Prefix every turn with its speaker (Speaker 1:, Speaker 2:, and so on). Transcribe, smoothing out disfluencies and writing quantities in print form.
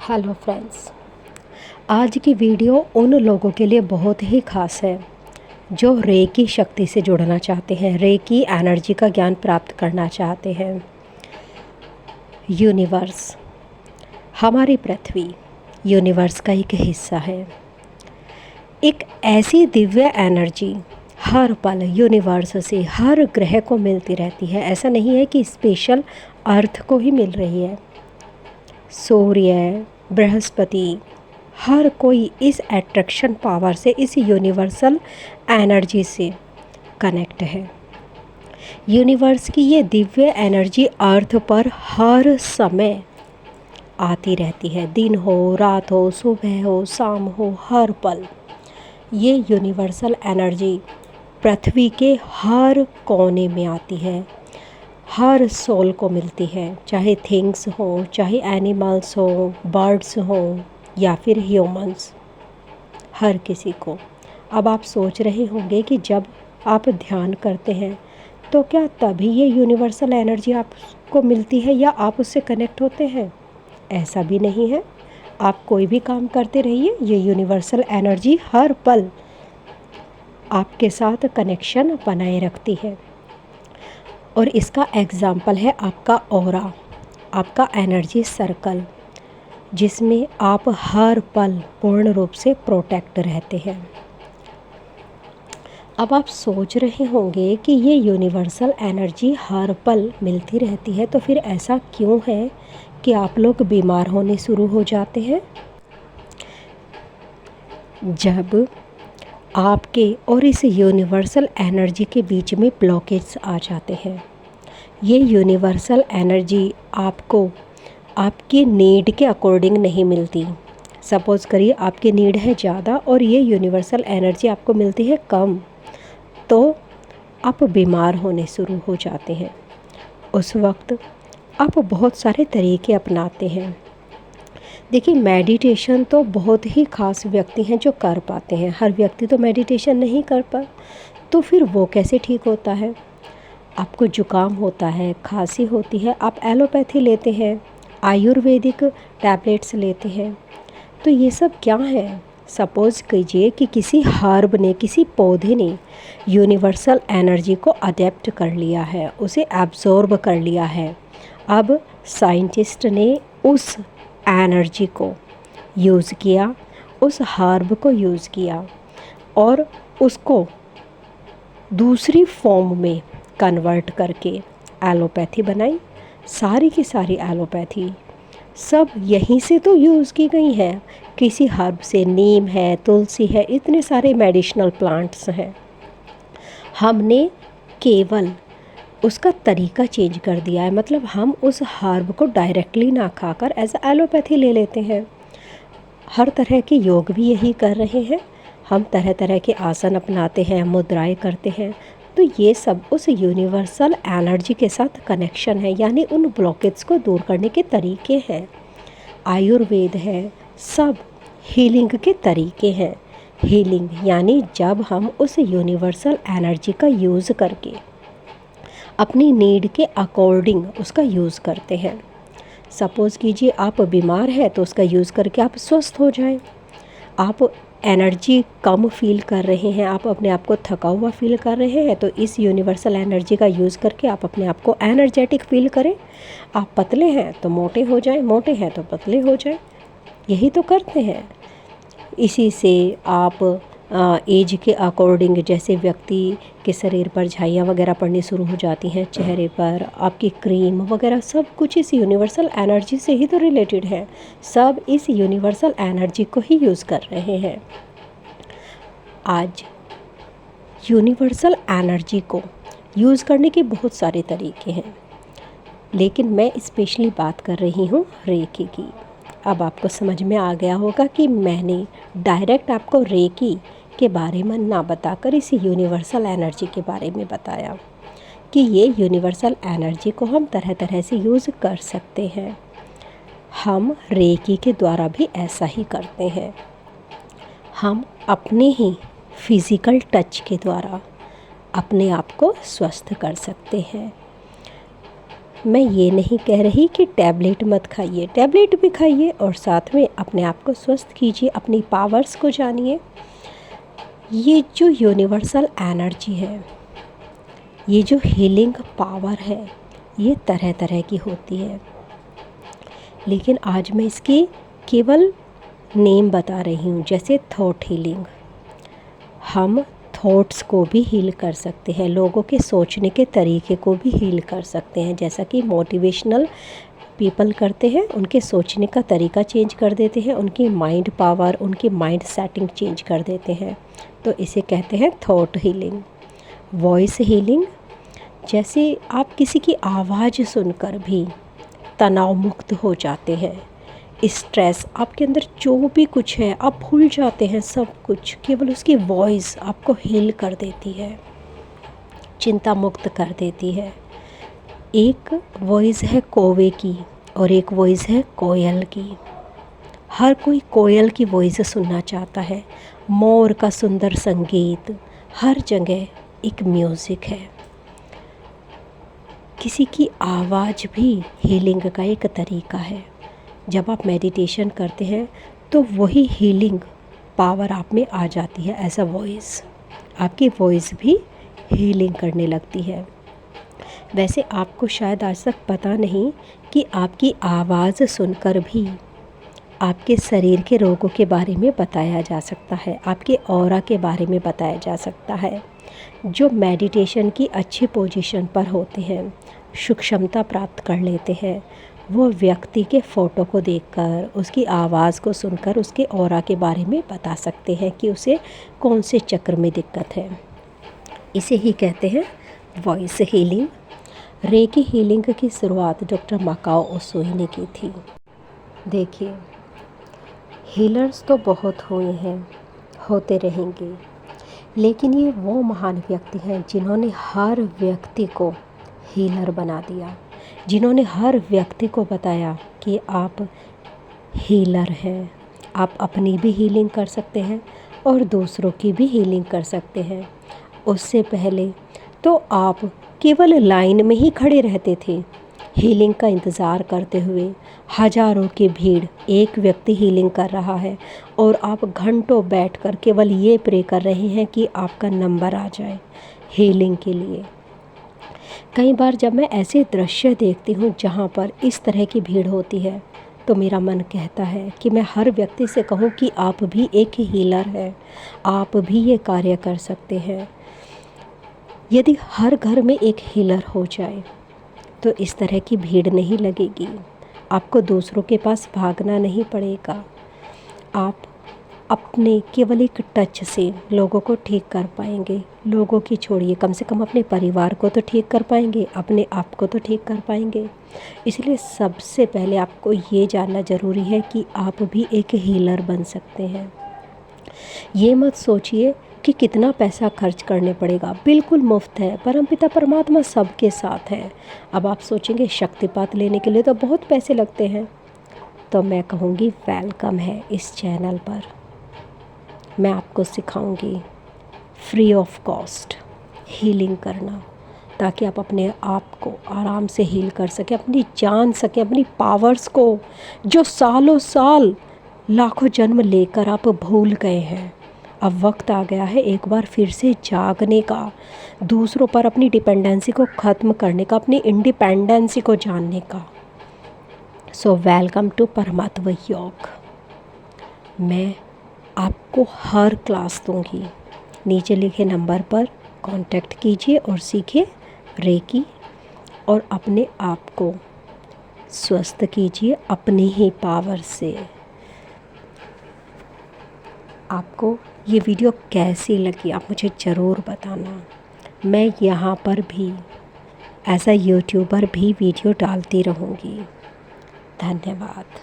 Speaker 1: Hello friends, आज की video उन लोगों के लिए बहुत ही ख़ास है जो रेकी शक्ति से जुड़ना चाहते हैं, रेकी एनर्जी का ज्ञान प्राप्त करना चाहते हैं। यूनिवर्स, हमारी पृथ्वी यूनिवर्स का एक हिस्सा है। एक ऐसी दिव्य एनर्जी हर पल यूनिवर्स से हर ग्रह को मिलती रहती है। ऐसा नहीं है कि स्पेशल अर्थ को ही मिल रही है। सूर्य, बृहस्पति, हर कोई इस अट्रैक्शन पावर से, इस यूनिवर्सल एनर्जी से कनेक्ट है। यूनिवर्स की ये दिव्य एनर्जी अर्थ पर हर समय आती रहती है। दिन हो, रात हो, सुबह हो, शाम हो, हर पल ये यूनिवर्सल एनर्जी पृथ्वी के हर कोने में आती है, हर सोल को मिलती है, चाहे थिंग्स हो, चाहे एनिमल्स हो, बर्ड्स हो या फिर ह्यूमंस, हर किसी को। अब आप सोच रहे होंगे कि जब आप ध्यान करते हैं तो क्या तभी ये यूनिवर्सल एनर्जी आपको मिलती है या आप उससे कनेक्ट होते हैं? ऐसा भी नहीं है। आप कोई भी काम करते रहिए, ये यूनिवर्सल एनर्जी हर पल आपके साथ कनेक्शन बनाए रखती है। और इसका एग्ज़ाम्पल है आपका ऑरा, आपका एनर्जी सर्कल, जिसमें आप हर पल पूर्ण रूप से प्रोटेक्ट रहते हैं। अब आप सोच रहे होंगे कि ये यूनिवर्सल एनर्जी हर पल मिलती रहती है, तो फिर ऐसा क्यों है कि आप लोग बीमार होने शुरू हो जाते हैं? जब आपके और इस यूनिवर्सल एनर्जी के बीच में ब्लॉकेज आ जाते हैं। ये यूनिवर्सल एनर्जी आपको आपकी नीड के अकॉर्डिंग नहीं मिलती। सपोज़ करिए आपकी नीड है ज़्यादा और ये यूनिवर्सल एनर्जी आपको मिलती है कम, तो आप बीमार होने शुरू हो जाते हैं। उस वक्त आप बहुत सारे तरीके अपनाते हैं। देखिए, मेडिटेशन तो बहुत ही ख़ास व्यक्ति हैं जो कर पाते हैं। हर व्यक्ति तो मेडिटेशन नहीं कर पा, तो फिर वो कैसे ठीक होता है? आपको जुकाम होता है, खांसी होती है, आप एलोपैथी लेते हैं, आयुर्वेदिक टैबलेट्स लेते हैं, तो ये सब क्या है? सपोज़ कीजिए कि किसी हर्ब ने, किसी पौधे ने यूनिवर्सल एनर्जी को अडेप्ट कर लिया है, उसे एब्जॉर्ब कर लिया है। अब साइंटिस्ट ने उस एनर्जी को यूज़ किया, उस हर्ब को यूज़ किया और उसको दूसरी फॉर्म में कन्वर्ट करके एलोपैथी बनाई। सारी की सारी एलोपैथी सब यहीं से तो यूज़ की गई हैं। किसी हर्ब से, नीम है, तुलसी है, इतने सारे मेडिसिनल प्लांट्स हैं। हमने केवल उसका तरीका चेंज कर दिया है, मतलब हम उस हर्ब को डायरेक्टली ना खाकर एज एलोपैथी ले लेते हैं। हर तरह के योग भी यही कर रहे हैं। हम तरह तरह के आसन अपनाते हैं, मुद्राएं करते हैं, तो ये सब उस यूनिवर्सल एनर्जी के साथ कनेक्शन है, यानी उन ब्लॉकेज को दूर करने के तरीके हैं। आयुर्वेद है, सब हीलिंग के तरीके हैं। हीलिंग यानी जब हम उस यूनिवर्सल एनर्जी का यूज़ करके अपनी नीड के अकॉर्डिंग उसका यूज़ करते हैं। सपोज़ कीजिए आप बीमार हैं तो उसका यूज़ करके आप स्वस्थ हो जाएं। आप एनर्जी कम फील कर रहे हैं, आप अपने आप को थका हुआ फील कर रहे हैं, तो इस यूनिवर्सल एनर्जी का यूज़ करके आप अपने आप को एनर्जेटिक फील करें। आप पतले हैं तो मोटे हो जाएं, मोटे हैं तो पतले हो जाएं। यही तो करते हैं। इसी से आप एज के अकॉर्डिंग, जैसे व्यक्ति के शरीर पर झाइयाँ वगैरह पड़नी शुरू हो जाती हैं, चेहरे पर, आपकी क्रीम वगैरह सब कुछ इस यूनिवर्सल एनर्जी से ही तो रिलेटेड है। सब इस यूनिवर्सल एनर्जी को ही यूज़ कर रहे हैं। आज यूनिवर्सल एनर्जी को यूज़ करने के बहुत सारे तरीके हैं, लेकिन मैं स्पेशली बात कर रही हूँ रेकी की। अब आपको समझ में आ गया होगा कि मैंने डायरेक्ट आपको रेकी के बारे में ना बताकर इस यूनिवर्सल एनर्जी के बारे में बताया कि ये यूनिवर्सल एनर्जी को हम तरह तरह से यूज़ कर सकते हैं। हम रेकी के द्वारा भी ऐसा ही करते हैं। हम अपने ही फिज़िकल टच के द्वारा अपने आप को स्वस्थ कर सकते हैं। मैं ये नहीं कह रही कि टैबलेट मत खाइए, टैबलेट भी खाइए और साथ में अपने आप को स्वस्थ कीजिए, अपनी पावर्स को जानिए। ये जो यूनिवर्सल एनर्जी है, ये जो हीलिंग पावर है, ये तरह तरह की होती है, लेकिन आज मैं इसकी केवल नेम बता रही हूँ। जैसे थॉट हीलिंग, हम थॉट्स को भी हील कर सकते हैं, लोगों के सोचने के तरीके को भी हील कर सकते हैं। जैसा कि मोटिवेशनल पीपल करते हैं, उनके सोचने का तरीका चेंज कर देते हैं, उनकी माइंड पावर, उनकी माइंड सेटिंग चेंज कर देते हैं। तो इसे कहते हैं थॉट हीलिंग। वॉइस हीलिंग, जैसे आप किसी की आवाज़ सुनकर भी तनाव मुक्त हो जाते हैं। स्ट्रेस, आपके अंदर जो भी कुछ है आप भूल जाते हैं, सब कुछ केवल उसकी वॉइस आपको हील कर देती है, चिंता मुक्त कर देती है। एक वॉइस है कौवे की और एक वॉइस है कोयल की। हर कोई कोयल की वॉइस सुनना चाहता है। मोर का सुंदर संगीत, हर जगह एक म्यूज़िक है। किसी की आवाज़ भी हीलिंग का एक तरीका है। जब आप मेडिटेशन करते हैं तो वही हीलिंग पावर आप में आ जाती है। एज अ वॉइस, आपकी वॉइस भी हीलिंग करने लगती है। वैसे आपको शायद आज तक पता नहीं कि आपकी आवाज़ सुनकर भी आपके शरीर के रोगों के बारे में बताया जा सकता है, आपके ऑरा के बारे में बताया जा सकता है। जो मेडिटेशन की अच्छी पोजीशन पर होते हैं, सूक्ष्मता प्राप्त कर लेते हैं, वो व्यक्ति के फ़ोटो को देखकर, उसकी आवाज़ को सुनकर उसके ऑरा के बारे में बता सकते हैं कि उसे कौन से चक्र में दिक्कत है। इसे ही कहते हैं वॉइस हीलिंग। रेकी हीलिंग की शुरुआत डॉक्टर माकाओ ओशुई ने की थी। देखिए, हीलर्स तो बहुत हुए हैं, होते रहेंगे, लेकिन ये वो महान व्यक्ति हैं जिन्होंने हर व्यक्ति को हीलर बना दिया, जिन्होंने हर व्यक्ति को बताया कि आप हीलर हैं, आप अपनी भी हीलिंग कर सकते हैं और दूसरों की भी हीलिंग कर सकते हैं। उससे पहले तो आप केवल लाइन में ही खड़े रहते थे, हीलिंग का इंतज़ार करते हुए। हज़ारों की भीड़, एक व्यक्ति हीलिंग कर रहा है और आप घंटों बैठकर केवल ये प्रे कर रहे हैं कि आपका नंबर आ जाए हीलिंग के लिए। कई बार जब मैं ऐसे दृश्य देखती हूँ जहाँ पर इस तरह की भीड़ होती है, तो मेरा मन कहता है कि मैं हर व्यक्ति से कहूँ कि आप भी एक हीलर हैं, आप भी ये कार्य कर सकते हैं। यदि हर घर में एक हीलर हो जाए तो इस तरह की भीड़ नहीं लगेगी, आपको दूसरों के पास भागना नहीं पड़ेगा। आप अपने केवल एक टच से लोगों को ठीक कर पाएंगे। लोगों की छोड़िए, कम से कम अपने परिवार को तो ठीक कर पाएंगे, अपने आप को तो ठीक कर पाएंगे। इसलिए सबसे पहले आपको ये जानना ज़रूरी है कि आप भी एक हीलर बन सकते हैं। ये मत सोचिए कि कितना पैसा खर्च करने पड़ेगा, बिल्कुल मुफ्त है। परमपिता परमात्मा सबके साथ है। अब आप सोचेंगे शक्तिपात लेने के लिए तो बहुत पैसे लगते हैं, तो मैं कहूँगी वेलकम है इस चैनल पर। मैं आपको सिखाऊंगी फ्री ऑफ कॉस्ट हीलिंग करना, ताकि आप अपने आप को आराम से हील कर सकें, अपनी जान सकें, अपनी पावर्स को जो सालों साल लाखों जन्म लेकर आप भूल गए हैं। अब वक्त आ गया है एक बार फिर से जागने का, दूसरों पर अपनी डिपेंडेंसी को ख़त्म करने का, अपनी इंडिपेंडेंसी को जानने का। सो वेलकम टू परमात्मा योग। मैं आपको हर क्लास दूंगी। नीचे लिखे नंबर पर कांटेक्ट कीजिए और सीखिए रेकी और अपने आप को स्वस्थ कीजिए अपनी ही पावर से। आपको ये वीडियो कैसी लगी आप मुझे ज़रूर बताना। मैं यहाँ पर भी एज अ यूट्यूबर भी वीडियो डालती रहूँगी। धन्यवाद।